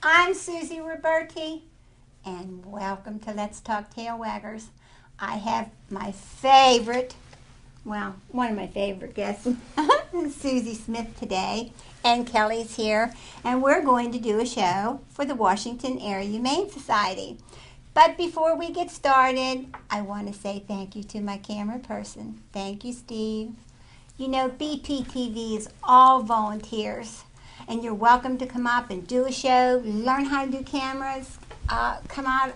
I'm Susie Roberti, and welcome to Let's Talk Tail Waggers. I have my favorite, well, one of my favorite guests, Susie Smith today, and Kelly's here, and we're going to do a show for the Washington Area Humane Society. But before we get started, I want to say thank you to my camera person. Thank you, Steve. You know, BPTV is all volunteers, and you're welcome to come up and do a show, learn how to do cameras, come out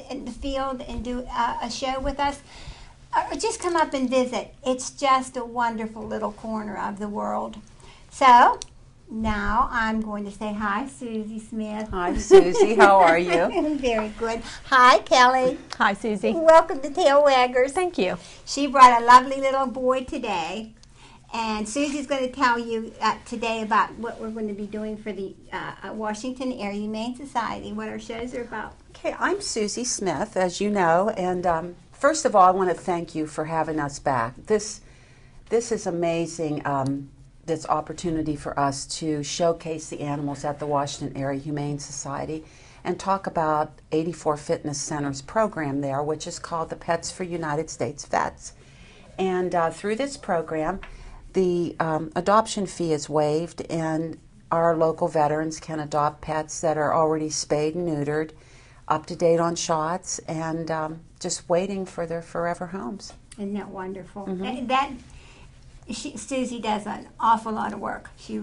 in the field and do a show with us, or just come up and visit. It's just a wonderful little corner of the world. So now I'm going to say hi, Susie Smith. Hi, Susie. How are you? Very good. Hi, Kelly. Hi, Susie. Welcome to Tail Waggers. Thank you. She brought a lovely little boy today, and Susie's going to tell you today about what we're going to be doing for the Washington Area Humane Society, what our shows are about. Okay, I'm Susie Smith, as you know, and first of all, I want to thank you for having us back. This is amazing. This opportunity for us to showcase the animals at the Washington Area Humane Society and talk about 84 Fitness Center's program there, which is called the Pets for United States Vets. And through this program, the adoption fee is waived, and our local veterans can adopt pets that are already spayed and neutered, up to date on shots, and just waiting for their forever homes. Isn't that wonderful? Mm-hmm. Susie does an awful lot of work. You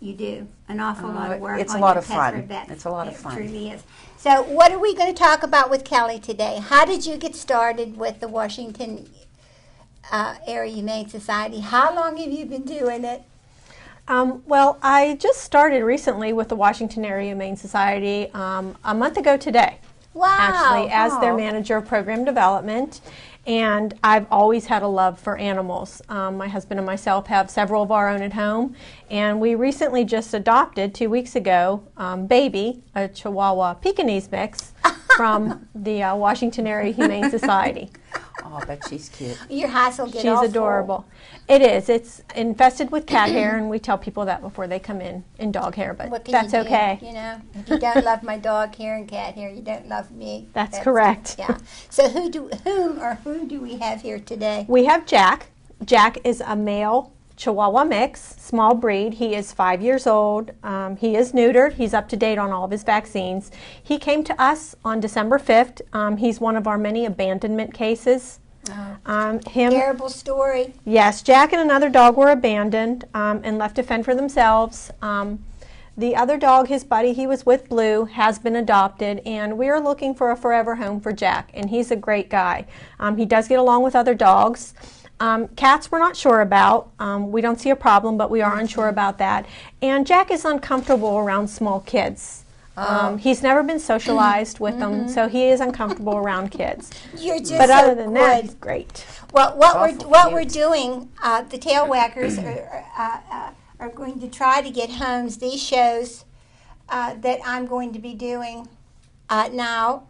do an awful lot of work. It's on a lot your of Pets fun. for Vets. It's a lot of fun. It truly is. So what are we going to talk about with Kelly today? How did you get started with the Washington Area Humane Society? How long have you been doing it? Well, I just started recently with the Washington Area Humane Society a month ago today. Wow. Actually, as their manager of program development. And I've always had a love for animals. My husband and myself have several of our own at home, and we recently just adopted 2 weeks ago Baby, a Chihuahua Pekingese mix from the Washington Area Humane Society. Oh, I bet she's cute. Your house will get She's adorable. It is. It's infested with cat hair, and we tell people that before they come in dog hair, but that's okay. You know, if you don't love my dog hair and cat hair, you don't love me. That's correct. Yeah. So who do we have here today? We have Jack. Jack is a male Chihuahua mix, small breed. He is 5 years old. He is neutered. He's up to date on all of his vaccines. He came to us on December 5th. He's one of our many abandonment cases. Terrible story. Yes, Jack and another dog were abandoned and left to fend for themselves. The other dog, his buddy he was with, Blue, has been adopted, and we are looking for a forever home for Jack, and he's a great guy. He does get along with other dogs. Cats we're not sure about. We don't see a problem, but we are unsure about that. And Jack is uncomfortable around small kids. He's never been socialized with them, so he is uncomfortable around kids. You're just but other so than good. that, he's great. Well, what we're doing, the Tail Waggers are going to try to get homes. These shows that I'm going to be doing now,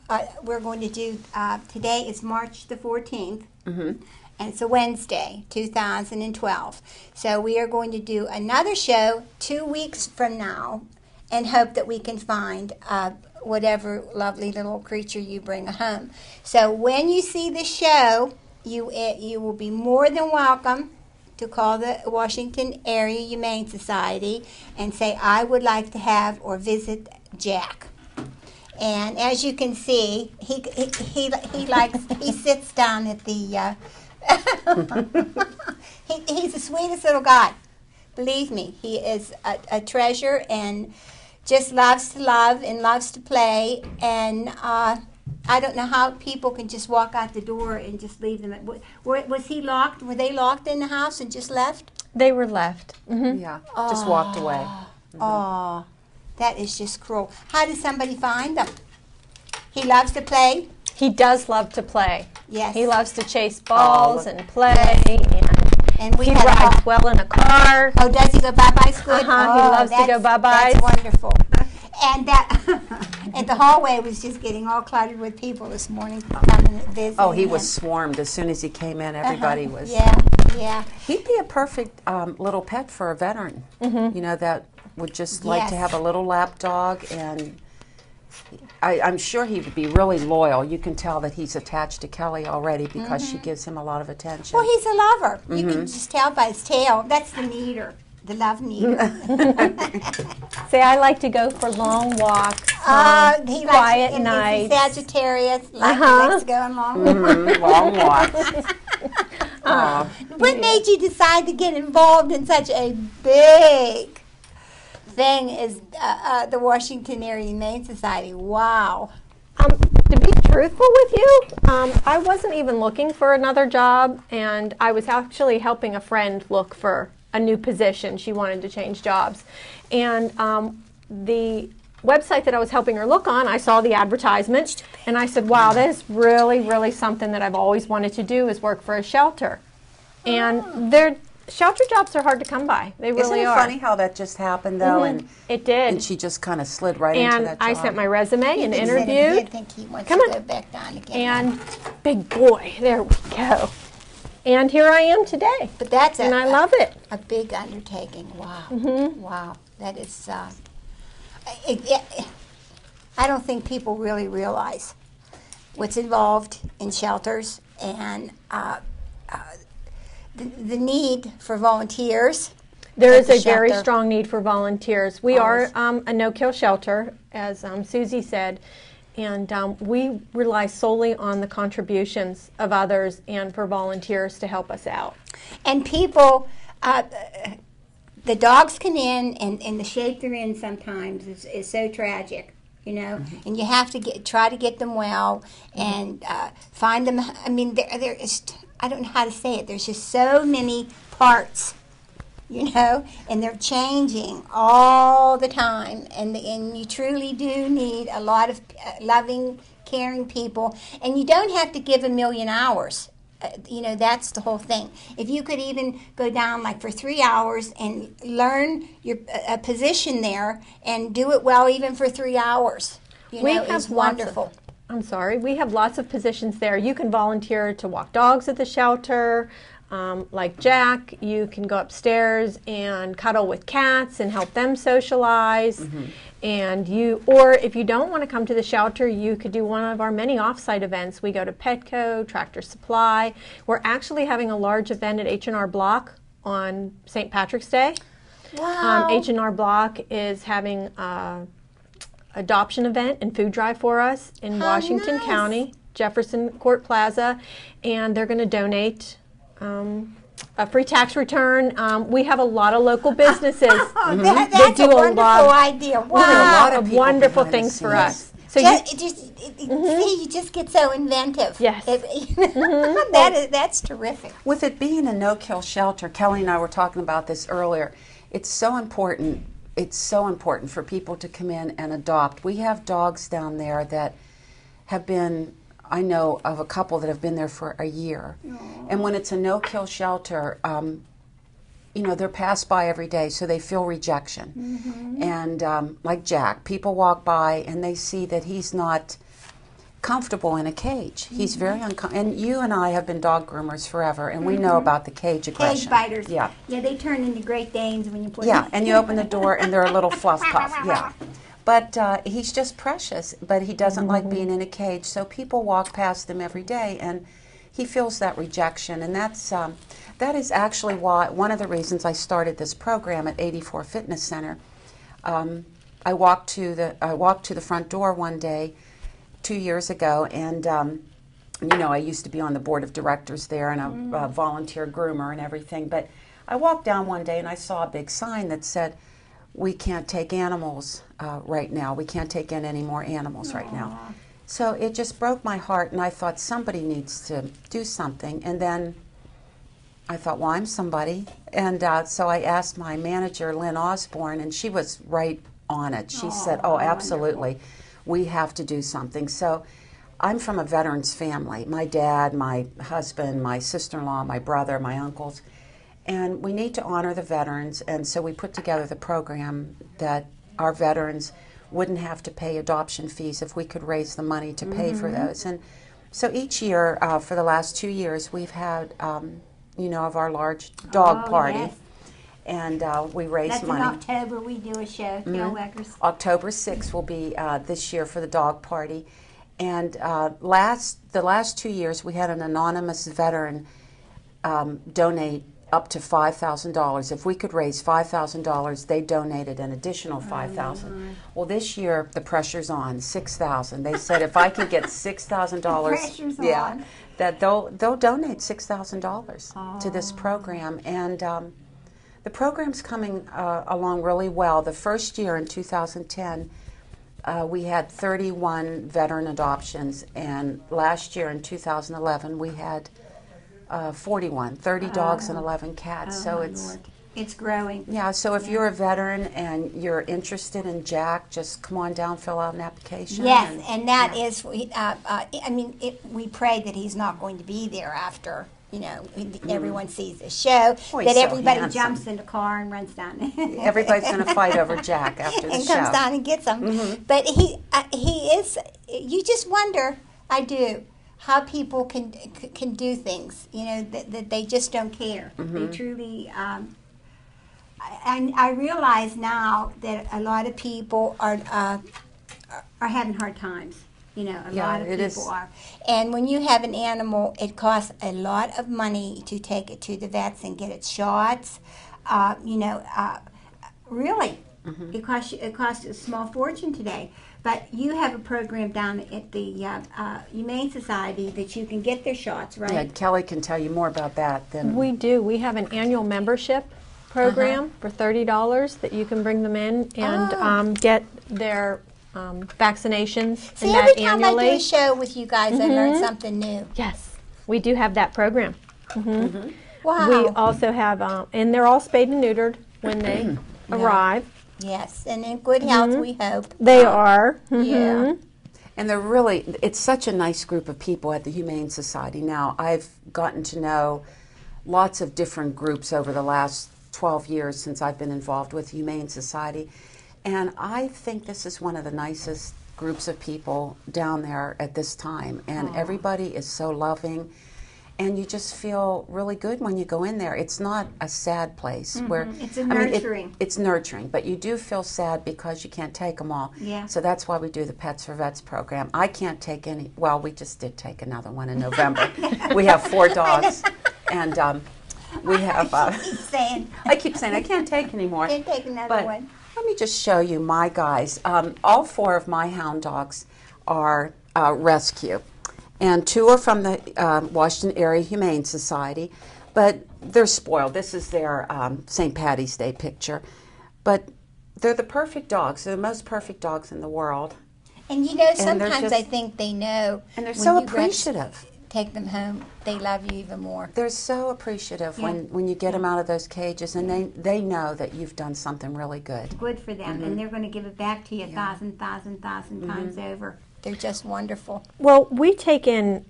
we're going to do, today is March the 14th. Mm-hmm. And it's a Wednesday, 2012. So we are going to do another show 2 weeks from now and hope that we can find whatever lovely little creature you bring home. So when you see the show, you will be more than welcome to call the Washington Area Humane Society and say, I would like to have or visit Jack. And as you can see, he sits down at the... he's the sweetest little guy. Believe me, he is a treasure and just loves to love and loves to play. And I don't know how people can just walk out the door and just leave them. Was he locked? Were they locked in the house and just left? They were left. Mm-hmm. Yeah, just walked away. Mm-hmm. Oh, that is just cruel. How did somebody find them? He loves to play? He does love to play. Yes. He loves to chase balls and play, and he rides well in a car. Oh, does he go bye-byes good? He loves to go bye-byes. That's wonderful. And and the hallway was just getting all cluttered with people this morning coming and visiting. Oh, he was swarmed as soon as he came in. Everybody was. Yeah. He'd be a perfect little pet for a veteran. Mm-hmm. You know, that would just like to have a little lap dog and I'm sure he would be really loyal. You can tell that he's attached to Kelly already because she gives him a lot of attention. Well, he's a lover. You can just tell by his tail. That's the meter, the love meter. See, I like to go for long walks, He quiet likes, nights. He's Sagittarius. Likes to go on long walks. Long walks. What made you decide to get involved in such a big thing as the Washington Area Humane Society? Wow. To be truthful with you, I wasn't even looking for another job, and I was actually helping a friend look for a new position. She wanted to change jobs. And the website that I was helping her look on, I saw the advertisement, and I said, wow, that is really, really something that I've always wanted to do, is work for a shelter. And their shelter jobs are hard to come by. They really Isn't it are. funny how that just happened, though? And It did. and she just kind of slid right into And that job. I sent my resume and He said he interviewed. did think he wants Come to on. go back down again. And big boy, there we go. And here I am today. But that's And I love it. a big undertaking. Wow. Wow. That is, I don't think people really realize what's involved in shelters and the need for volunteers. There at is the a very shelter. strong need for volunteers. We are a no-kill shelter, as Susie said, and we rely solely on the contributions of others and for volunteers to help us out. And people, the dogs come in, and the shape they're in sometimes is so tragic, you know. And you have to try to get them well and find them. I mean, there is. I don't know how to say it. There's just so many parts, you know, and they're changing all the time. And you truly do need a lot of loving, caring people. And you don't have to give 1,000,000 hours. You know, that's the whole thing. If you could even go down like for 3 hours and learn a position there and do it well even for 3 hours, you know, is wonderful. We have lots of positions there. You can volunteer to walk dogs at the shelter. Like Jack, you can go upstairs and cuddle with cats and help them socialize. And or if you don't want to come to the shelter, you could do one of our many off-site events. We go to Petco, Tractor Supply. We're actually having a large event at H&R Block on St. Patrick's Day. Wow. H&R Block is having adoption event and food drive for us in Washington County, Jefferson Court Plaza, and they're going to donate a free tax return. We have a lot of local businesses That's do a a wonderful lot idea. a Wow. lot of of people wonderful behind the things for scenes. us. So See, you just get so inventive. Yes. That's terrific. With it being a no-kill shelter, Kelly and I were talking about this earlier. It's so important. It's so important for people to come in and adopt. We have dogs down there that have been, I know of a couple that have been there for a year. And when it's a no-kill shelter, you know, they're passed by every day, so they feel rejection. And like Jack, people walk by and they see that he's not comfortable in a cage. He's very uncomfortable. And you and I have been dog groomers forever, and we know about the cage aggression. Cage biters. Yeah. Yeah, they turn into Great Danes when you put Yeah, them. and you open the door and they're a little fluff puff. Yeah. But he's just precious, but he doesn't like being in a cage. So people walk past him every day, and he feels that rejection. And that is actually why, one of the reasons I started this program at 84 Fitness Center. I walked to the front door one day 2 years ago, and you know, I used to be on the board of directors there and a volunteer groomer and everything. But I walked down one day and I saw a big sign that said, "We can't take animals right now. We can't take in any more animals right now." So it just broke my heart, and I thought somebody needs to do something. And then I thought, well, I'm somebody. And so I asked my manager, Lynn Osborne, and she was right on it. She said, oh, absolutely. We have to do something. So I'm from a veterans family. My dad, my husband, my sister-in-law, my brother, my uncles. And we need to honor the veterans. And so we put together the program that our veterans wouldn't have to pay adoption fees if we could raise the money to pay for those. And so each year, for the last 2 years, we've had, you know, of our large dog party. Yes. and we raise That's money. in October. We do a show, Tail Waggers. October 6th will be this year for the dog party. And the last 2 years, we had an anonymous veteran donate up to $5,000. If we could raise $5,000, they donated an additional $5,000. Well, this year the pressure's on, $6,000. They said if I could get $6,000, Pressure's on. that they'll donate $6,000 to this program. And the program's coming along really well. The first year in 2010. We had 31 veteran adoptions, and last year in 2011 we had 30 dogs and 11 cats. So it's growing. Yeah, so if you're a veteran and you're interested in Jack, just come on down, fill out an application. Yes, and that is, we pray that he's not going to be there after, everyone sees the show, Oh, he's that so everybody handsome. jumps in the car and runs down. Everybody's going to fight over Jack after the and show. comes down and gets him. But he is, you just wonder, I do, how people can do things, that they just don't care. They truly, and I realize now that a lot of people are having hard times. A lot of people are. And when you have an animal, it costs a lot of money to take it to the vets and get its shots. Really, it costs a small fortune today. But you have a program down at the Humane Society that you can get their shots, right? Yeah, Kelly can tell you more about that than We do. We have an annual membership program for $30 that you can bring them in and get their vaccinations. See, and every that time annually. I do a show with you guys, I learn something new. Yes, we do have that program. Wow. We also have, and they're all spayed and neutered when they arrive. Yes, and in good health, we hope. They are. Yeah. And it's such a nice group of people at the Humane Society. Now, I've gotten to know lots of different groups over the last 12 years since I've been involved with the Humane Society. And I think this is one of the nicest groups of people down there at this time. And everybody is so loving. And you just feel really good when you go in there. It's not a sad place where It's nurturing. it's nurturing, but you do feel sad because you can't take them all. Yeah. So that's why we do the Pets for Vets program. I can't take any. Well, we just did take another one in November. We have 4 dogs, and we have. I keep saying I can't take anymore. Can't take another but one. Let me just show you my guys. All 4 of my hound dogs are rescue. And 2 are from the Washington Area Humane Society, but they're spoiled. This is their St. Patty's Day picture. But they're the perfect dogs. They're the most perfect dogs in the world. And sometimes I think they know. And they're when so you appreciative. Take them home, they love you even more. They're so appreciative when you get them out of those cages, and they know that you've done something really good. Good for them, and they're going to give it back to you 1,000 times over. They're just wonderful. Well, we take in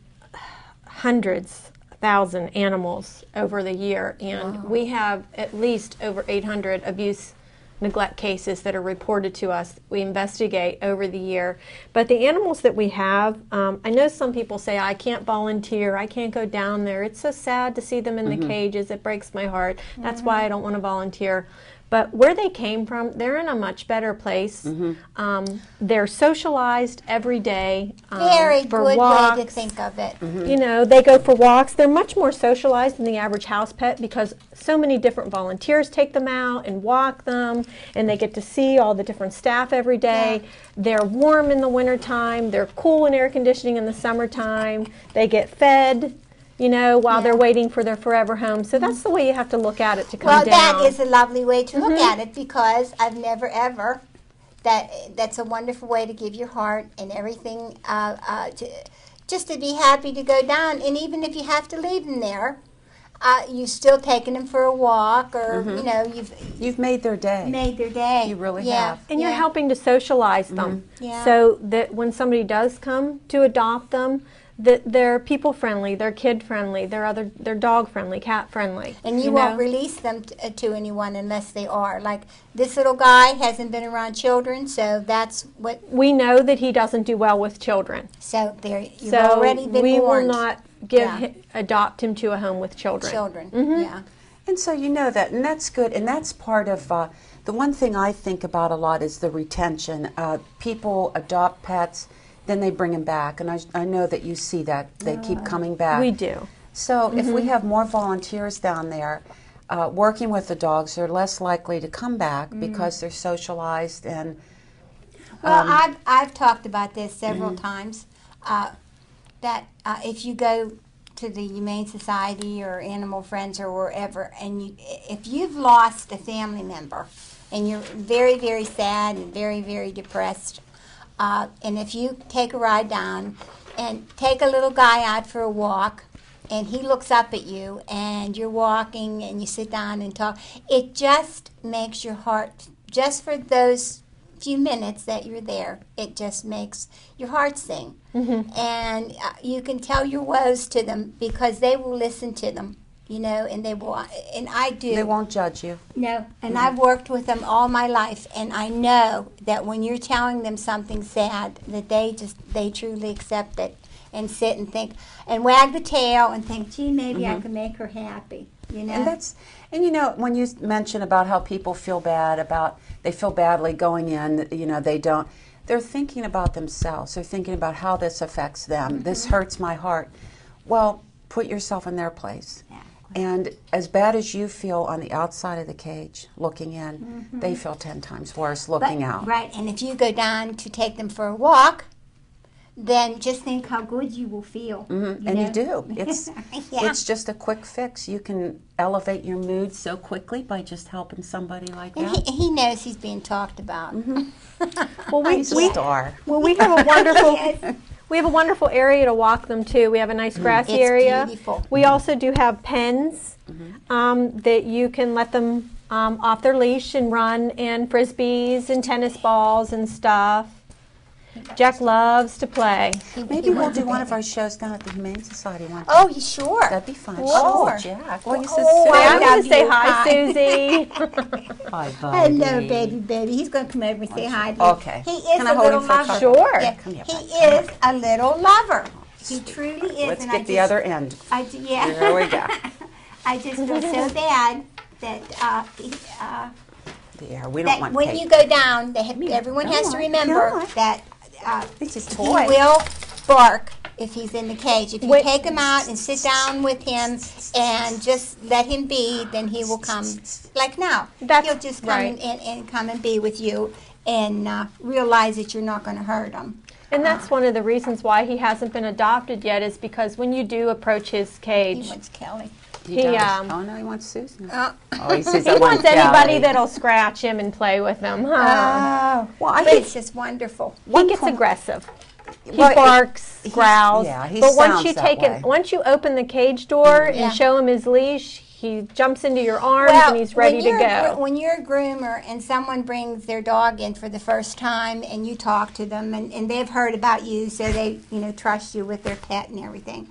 hundreds, 1,000 animals over the year, and we have at least over 800 abuse neglect cases that are reported to us. We investigate over the year. But the animals that we have, I know some people say, I can't volunteer, I can't go down there. It's so sad to see them in the cages. It breaks my heart. That's why I don't want to volunteer. But where they came from, they're in a much better place. They're socialized every day Very for good walks. way to think of it. They go for walks. They're much more socialized than the average house pet because so many different volunteers take them out and walk them, and they get to see all the different staff every day. Yeah. They're warm in the wintertime. They're cool in air conditioning in the summertime. They get fed, while they're waiting for their forever home. So that's the way you have to look at it to come down. Well, that is a lovely way to look at it because I've never ever. That's a wonderful way to give your heart and everything, just to be happy to go down. And even if you have to leave them there, you've still taken them for a walk, or You've made their day. made their day. You really Yeah. have. And you're helping to socialize them. Yeah. So that when somebody does come to adopt them, that they're people friendly, they're kid friendly, they're dog friendly, cat friendly. And you won't release them to anyone unless they are. Like this little guy hasn't been around children, so that's what. We know that he doesn't do well with children. So there, you've So already been we warned. will not adopt him to a home with children. Children. Mm-hmm. Yeah. And so you know that, and that's good, and that's part of the one thing I think about a lot is the retention. People adopt pets, then they bring them back, and I know that you see that they keep coming back. We do. So if we have more volunteers down there working with the dogs, they're less likely to come back because they're socialized and. Well, I've talked about this several times. That if you go to the Humane Society or Animal Friends or wherever, and if you've lost a family member and you're very, very sad and very, very depressed, and if you take a ride down and take a little guy out for a walk, and he looks up at you, and you're walking, and you sit down and talk, it just makes your heart, just for those few minutes that you're there, it just makes your heart sing. And you can tell your woes to them because they will listen to them, you know, and they will, and I do. They won't judge you. No, and I've worked with them all my life, and I know that when you're telling them something sad, that they truly accept it and sit and think and wag the tail and think, gee, maybe I can make her happy, you know. And you know, when you mention about how people feel bad about, they feel badly going in, you know, they're thinking about themselves. They're thinking about how this affects them. This hurts my heart. Well, put yourself in their place. And as bad as you feel on the outside of the cage looking in, they feel 10 times worse looking out. Right, and if you go down to take them for a walk, then just think how good you will feel. And you do. It's just a quick fix. You can elevate your mood so quickly by just helping somebody like and that. He knows he's being talked about. Well, He's a star. Well, we have a wonderful. We have a wonderful area to walk them to. We have a nice grassy It's area. beautiful. We also do have pens that you can let them off their leash and run, and frisbees and tennis balls and stuff. Jack loves to play. Maybe we'll do one of our shows down at the Humane Society one time. Oh, sure. That'd be fun. Sure. Jack. Well, you said Oh, Say, I I'm going love to say you. hi, Hi. Susie. Hi, buddy. Hello, baby. He's going to come over and say hi to you. Okay. He is Can I a hold little him for a lover. couple? Sure. Yeah, Come here, he bud. is a little lover. He truly is. Let's and get the other end. Yeah. There we go. I just feel so bad that There, we don't that want when cake. you go down, everyone has to on, remember come on. that This is he toy. will bark if he's in the cage. If you Wait. take him out and sit down with him and just let him be, then he will come. Like now, That's he'll just come right. and come and be with you and realize that you're not going to hurt him. And that's one of the reasons why he hasn't been adopted yet, is because when you do approach his He cage, wants Kelly. He does. um, Oh, no, he wants Susan. Oh. Oh, he says, he I want wants anybody Kelly. that'll scratch him and play with him. Huh? Well, I But think it's just wonderful. He gets aggressive. He Well, barks, he's- growls. yeah, he but once sounds you that take way. it, once you open the cage door Yeah. and show him his leash, he jumps into your arms and he's ready to go. When you're a groomer and someone brings their dog in for the first time and you talk to them and they've heard about you, so they trust you with their pet and everything,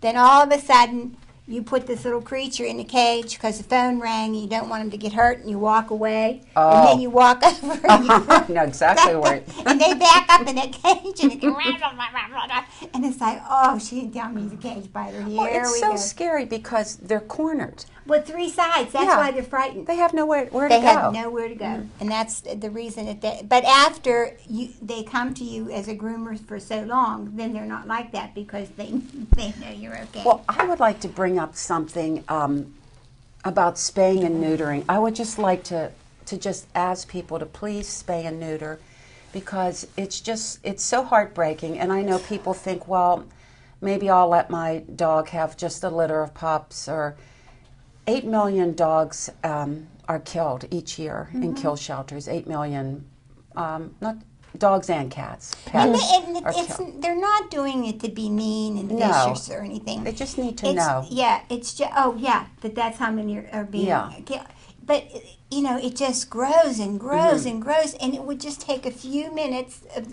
then all of a sudden you put this little creature in the cage because the phone rang and you don't want him to get hurt, and you walk away and then you walk over and I know exactly where. and they back up in that cage and and it's like, oh, she didn't tell me he's a cage biter. Here Well, it's we so go. scary because they're cornered. With 3 sides, that's Yeah. why they're frightened. They have nowhere where They to go. have nowhere to go, and that's the reason that. But after they come to you as a groomer for so long, then they're not like that because they know you're okay. Well, I would like to bring up something about spaying and neutering. I would just like to just ask people to please spay and neuter, because it's so heartbreaking. And I know people think, well, maybe I'll let my dog have just a litter of pups. Or 8 million dogs are killed each year in kill shelters. 8 million, not dogs and cats, pets are killed. They're not doing it to be mean and No. vicious or anything. They just need to know. Yeah, it's just that's how many are being killed. But it just grows and grows and grows, and it would just take a few minutes of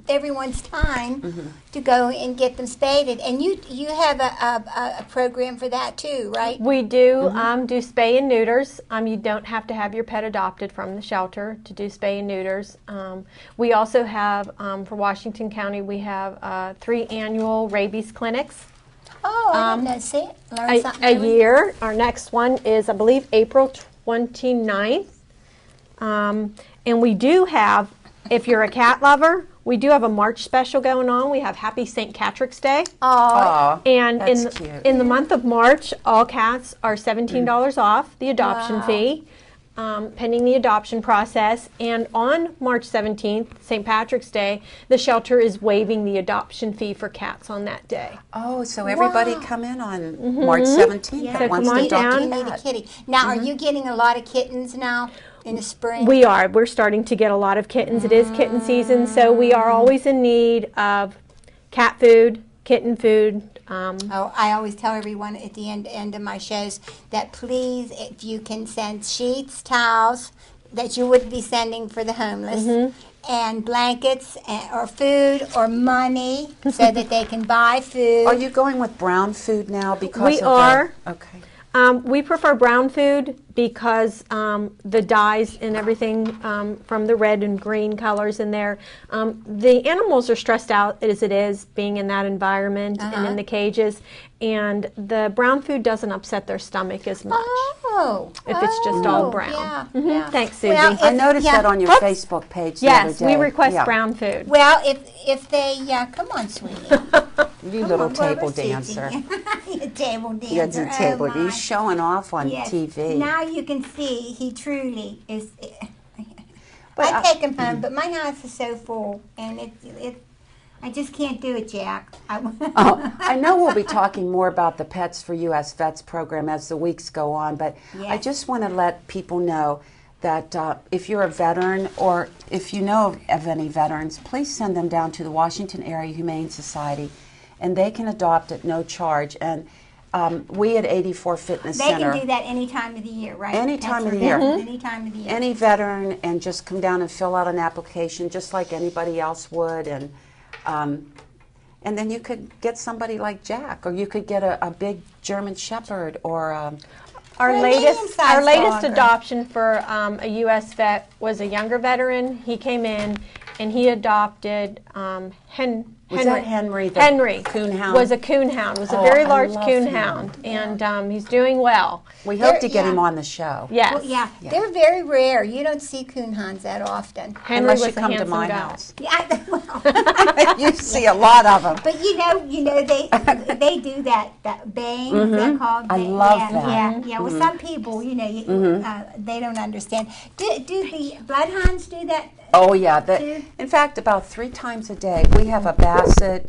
everyone's time to go and get them spaded. And you have a program for that too, right? We do do spay and neuters. You don't have to have your pet adopted from the shelter to do spay and neuters. We also have, for Washington County, we have 3 annual rabies clinics. Oh, I didn't know. See, learn a, something. a new. year. Our next one is, I believe, April 29th. And we do have, if you're a cat lover, we do have a March special going on. We have Happy St. Patrick's Day. Oh, Aw, And that's cute. in the month of March, all cats are $17 off the adoption Wow. fee, pending the adoption process. And on March 17th, St. Patrick's Day, the shelter is waiving the adoption fee for cats on that day. Oh, so everybody Wow. come in on March 17th yeah. that So wants come to on adopt down. a You need a cat. kitty. Now, are you getting a lot of kittens now in the spring? We are. We're starting to get a lot of kittens. It is kitten season, so we are always in need of cat food, kitten food. Oh, I always tell everyone at the end of my shows that please, if you can send sheets, towels that you would be sending for the homeless, and blankets or food or money so that they can buy food. Are you going with brown food now because We of are. the... Okay. We prefer brown food because the dyes and everything from the red and green colors in there. The animals are stressed out as it is being in that environment and in the cages, and the brown food doesn't upset their stomach as much. Oh, If it's just all brown. Yeah, Mhm. yeah. Thanks, Susie. Well, I if- noticed yeah. that on your Whoops. Facebook page the Yes, other we day. request Yeah. brown food. Well, if they come on, sweetie. You Come little on, Barbara table Susie. dancer. You table dancer. Yeah, the table. Oh, my. He's showing off on Yes. TV. Now you can see he truly is. But I take him home, but my house is so full, and I just can't do it, Jack. Oh, I know we'll be talking more about the Pets for U.S. Vets program as the weeks go on, but I Yes. just want to let people know that if you're a veteran or if you know of any veterans, please send them down to the Washington Area Humane Society, and they can adopt at no charge. And we at 84 Fitness They Center, can do that any time of the year, right? Any That's time of for the year. veterans, Any time of the year. any veteran, and just come down and fill out an application just like anybody else would, and then you could get somebody like Jack, or you could get a big German Shepherd, or Our Or a latest medium-sized dog. adoption for a U.S. vet was a younger veteran. He came in and he adopted Henry. Was that Henry, the Henry coonhound? was a coonhound. Was a Oh, very I large love coonhound, and he's doing well. we hope to get yeah. him on the show. Yes. Well, yeah, Yeah. they're very rare. You don't see coonhounds that often. Henry Unless was you a come to handsome my guy. house. Yeah, well, You see a lot of them. but you know they do that baying. Is that called? I baying? love yeah, that. Yeah, yeah. Well, some people, they don't understand. Do the bloodhounds do that? Oh yeah. Two? In fact, about 3 times a day, we have a Basset,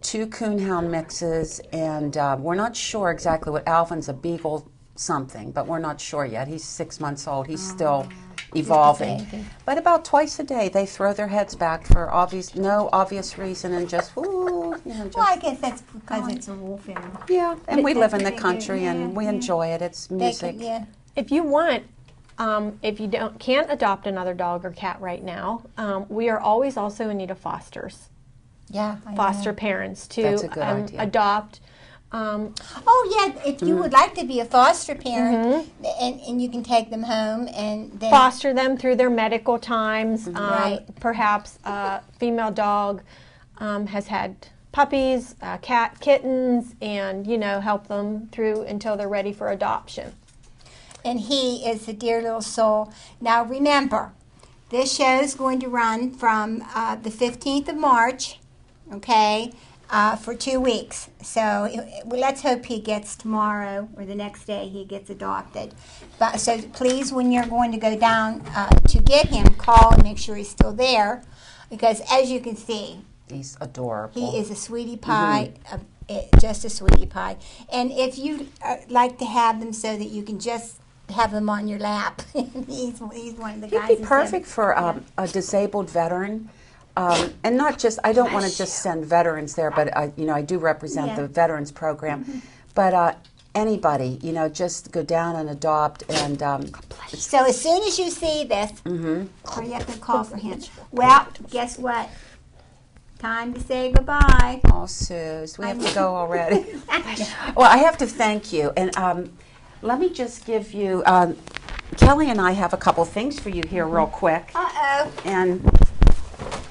2 coonhound mixes, and we're not sure exactly what Alvin's a beagle something, but we're not sure yet. He's 6 months old. He's still evolving. baby. But about twice a day, they throw their heads back for no obvious reason, and just Well, I guess that's because it's a wolf animal. yeah. And we live in the They do, country, yeah, and we yeah. enjoy it. It's They music. can, yeah. If you want, if you can't adopt another dog or cat right now, we are always also in need of fosters, Yeah. I know. foster parents to That's a good idea. adopt. Oh yeah, if you would like to be a foster parent, and you can take them home and then Foster them through their medical times. Right. Perhaps a female dog has had puppies, kittens, and help them through until they're ready for adoption. and he is a dear little soul. Now remember, this show is going to run from the 15th of March, okay, for 2 weeks. So let's hope he gets tomorrow or the next day he gets adopted. But so please, when you're going to go down to get him, call and make sure he's still there, because as you can see, He's adorable. he is a sweetie pie, just a sweetie pie. And if you like to have them so that you can just have them on your lap, he's one of the guys. He'd be who perfect said- for a disabled veteran. And not just, I don't want to just send veterans there, but I do represent Yeah. the veterans program. But anybody, just go down and adopt. And So as soon as you see this, hurry up and call for him. Well, guess what? Time to say goodbye. oh, Suze, we have to go already. Well, I have to thank you. And let me just give you, Kelly and I have a couple things for you here real quick. Uh-oh. And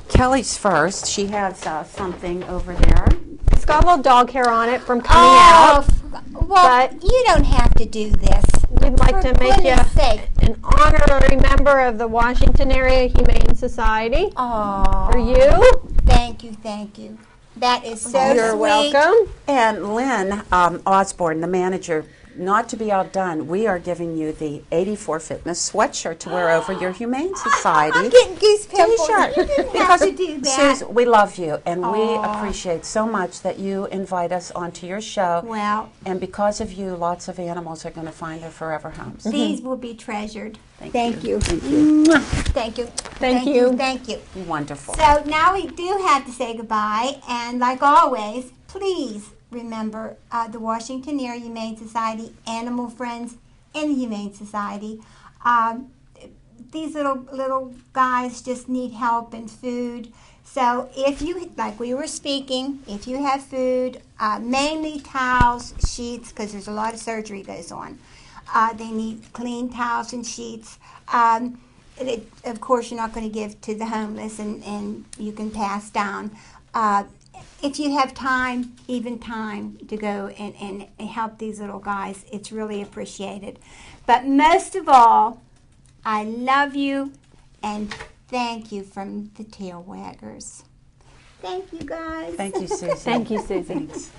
Kelly's first. She has something over there. It's got a little dog hair on it from coming out. Well, but- you don't have to do this. We'd like For to make you goodness sake. an honorary member of the Washington Area Humane Society. Oh, For you, thank you, thank you. That is so you're sweet. welcome. And Lynn Osborne, the manager, not to be outdone, we are giving you the 84 Fitness sweatshirt to wear over your Humane Society I'm getting goose pimples. T-shirt. You didn't have to do that. Suze, we love you, and we Aw. appreciate so much that you invite us onto your show. Well, And because of you, lots of animals are going to find their forever homes. these will be treasured. Thank you. Thank you. Mwah. Thank you. Thank you. Thank you. Wonderful. So now we do have to say goodbye, and like always, please remember the Washington Area Humane Society, Animal Friends, and the Humane Society. These little guys just need help and food. So if you, like we were speaking, if you have food, mainly towels, sheets, because there's a lot of surgery goes on. They need clean towels and sheets. Of course, you're not going to give to the homeless, and you can pass down. If you have time, even time to go and help these little guys, it's really appreciated. But most of all, I love you and thank you from the Tail Waggers. Thank you, guys. Thank you, Susie. Thank you, Susie. Thanks.